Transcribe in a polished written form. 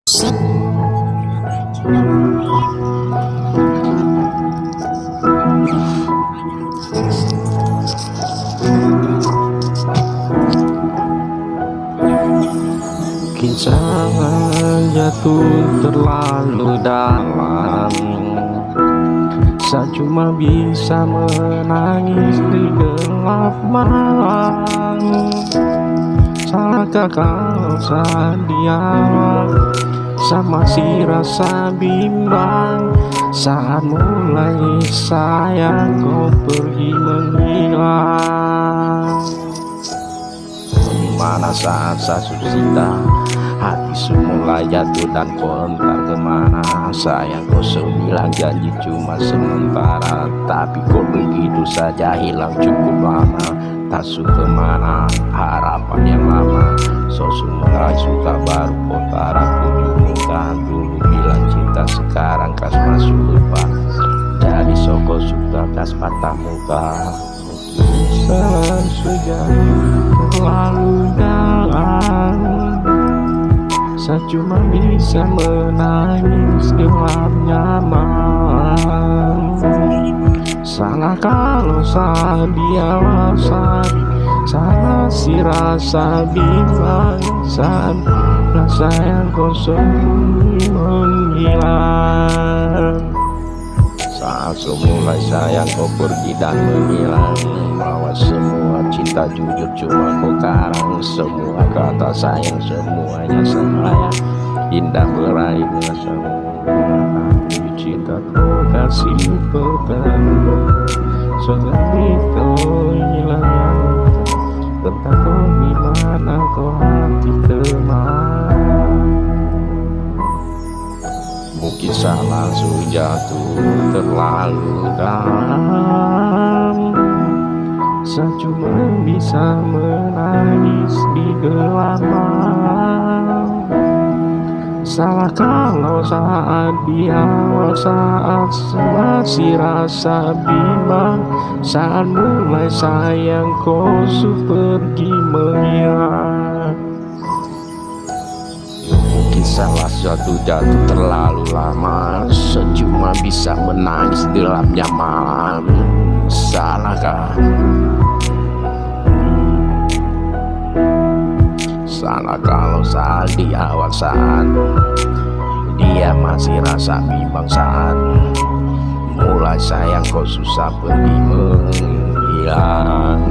Kisah jatuh terlalu dalam, saya cuma bisa menangis di gelap malam. Salahkah kalau saat di awal saya masih rasa bimbang, saat mulai sayang kau pergi menghilang. Dimana saat saya susita, hati semula jatuh dan kau entar kemana. Sayang kau bilang janji cuma sementara, tapi kau begitu saja hilang cukup lama. Tak suka kemana harapan yang lama, sosok mulai suka baru kontara kunjungan. Dulu bilang cinta sekarang kas masuk lupa, jadi soko suka kas patah muka. Salah sudah terlalu dalam, saya cuma bisa menangis gelapnya malam. Salah kalau saat di awal saya masih rasa bimbang, saat rasa yang kosong menghilang. Saat semula sayang kau pergi dan menghilang, bahwa semua cinta jujur cuma kau karang. Semua kata sayang semuanya sembahyang, indah meraih semua cinta kau kasih pepenuh. Seperti kau hilang tentang kau dimana kau hati kemana. Mungkin salah langsung jatuh terlalu dalam, saya cuma bisa menangis di gelap malam. Salah kalau saat di awal saat masih rasa bimbang, saat mulai sayang kau pergi menghilang. Salah satu jatuh terlalu lama, saya cuma bisa menangis gelapnya malam. Salahkah? Salah kalau saat di awal saat dia masih rasa bimbang, saat mulai sayang kau susah pergi menghilang.